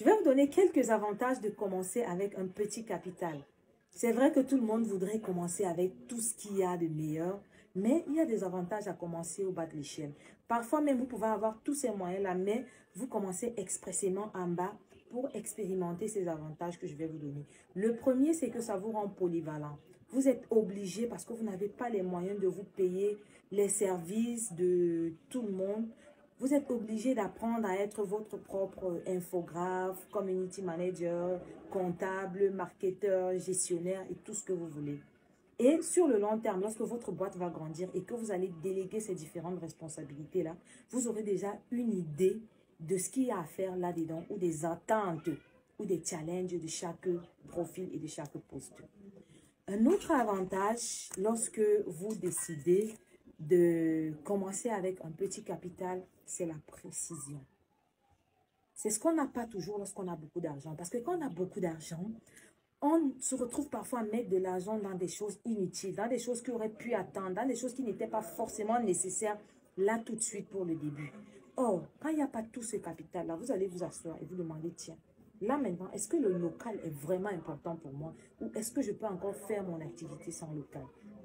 Je vais vous donner quelques avantages de commencer avec un petit capital. C'est vrai que tout le monde voudrait commencer avec tout ce qu'il y a de meilleur, mais il y a des avantages à commencer au bas de l'échelle. Parfois même, vous pouvez avoir tous ces moyens-là, mais vous commencez expressément en bas pour expérimenter ces avantages que je vais vous donner. Le premier, c'est que ça vous rend polyvalent. Vous êtes obligé, parce que vous n'avez pas les moyens de vous payer les services de tout le monde, vous êtes obligé d'apprendre à être votre propre infographe, community manager, comptable, marketeur, gestionnaire et tout ce que vous voulez. Et sur le long terme, lorsque votre boîte va grandir et que vous allez déléguer ces différentes responsabilités-là, vous aurez déjà une idée de ce qu'il y a à faire là-dedans ou des attentes ou des challenges de chaque profil et de chaque poste. Un autre avantage, lorsque vous décidez de commencer avec un petit capital, c'est la précision. C'est ce qu'on n'a pas toujours lorsqu'on a beaucoup d'argent. Parce que quand on a beaucoup d'argent, on se retrouve parfois à mettre de l'argent dans des choses inutiles, dans des choses qui auraient pu attendre, dans des choses qui n'étaient pas forcément nécessaires là tout de suite pour le début. Or, quand il n'y a pas tout ce capital-là, vous allez vous asseoir et vous demander, tiens, là maintenant, est-ce que le local est vraiment important pour moi ou est-ce que je peux encore faire mon activité sans local?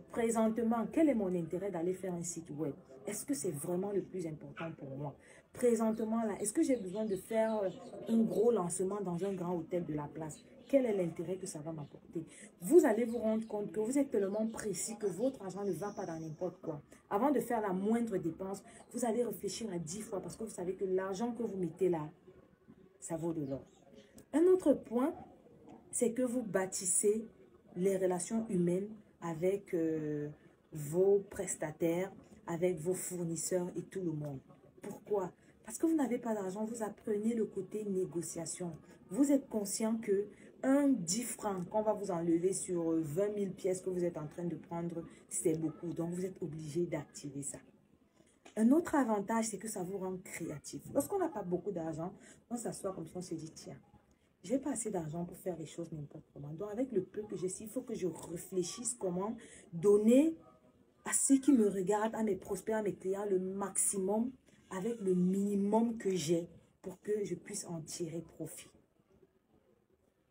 Présentement, quel est mon intérêt d'aller faire un site web? Est-ce que c'est vraiment le plus important pour moi? Présentement, là, est-ce que j'ai besoin de faire un gros lancement dans un grand hôtel de la place? Quel est l'intérêt que ça va m'apporter? Vous allez vous rendre compte que vous êtes tellement précis que votre argent ne va pas dans n'importe quoi. Avant de faire la moindre dépense, vous allez réfléchir à 10 fois parce que vous savez que l'argent que vous mettez là, ça vaut de l'or. Un autre point, c'est que vous bâtissez les relations humaines avec vos prestataires, avec vos fournisseurs et tout le monde. Pourquoi? Parce que vous n'avez pas d'argent, vous apprenez le côté négociation. Vous êtes conscient que un 10 francs qu'on va vous enlever sur 20 000 pièces que vous êtes en train de prendre, c'est beaucoup. Donc, vous êtes obligé d'activer ça. Un autre avantage, c'est que ça vous rend créatif. Lorsqu'on n'a pas beaucoup d'argent, on s'assoit comme ça, on se dit, tiens, je n'ai pas assez d'argent pour faire les choses n'importe comment. Donc, avec le peu que j'ai, il faut que je réfléchisse comment donner à ceux qui me regardent, à mes prospects, à mes clients, le maximum avec le minimum que j'ai pour que je puisse en tirer profit.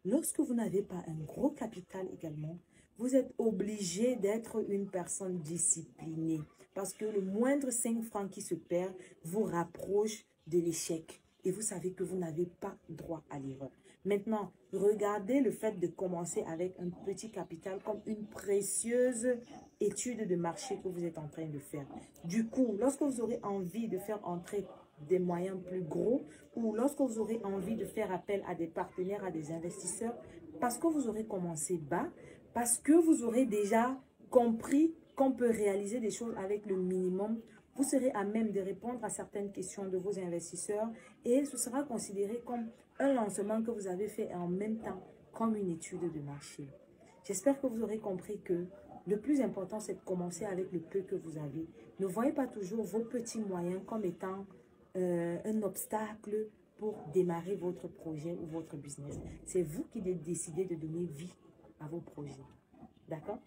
Lorsque vous n'avez pas un gros capital également, vous êtes obligé d'être une personne disciplinée parce que le moindre 5 francs qui se perd vous rapproche de l'échec et vous savez que vous n'avez pas droit à l'erreur. Maintenant, regardez le fait de commencer avec un petit capital comme une précieuse étude de marché que vous êtes en train de faire. Du coup, lorsque vous aurez envie de faire entrer des moyens plus gros ou lorsque vous aurez envie de faire appel à des partenaires, à des investisseurs, parce que vous aurez commencé bas, parce que vous aurez déjà compris qu'on peut réaliser des choses avec le minimum, vous serez à même de répondre à certaines questions de vos investisseurs et ce sera considéré comme un lancement que vous avez fait en même temps comme une étude de marché. J'espère que vous aurez compris que le plus important, c'est de commencer avec le peu que vous avez. Ne voyez pas toujours vos petits moyens comme étant un obstacle pour démarrer votre projet ou votre business. C'est vous qui décidez de donner vie à vos projets. D'accord?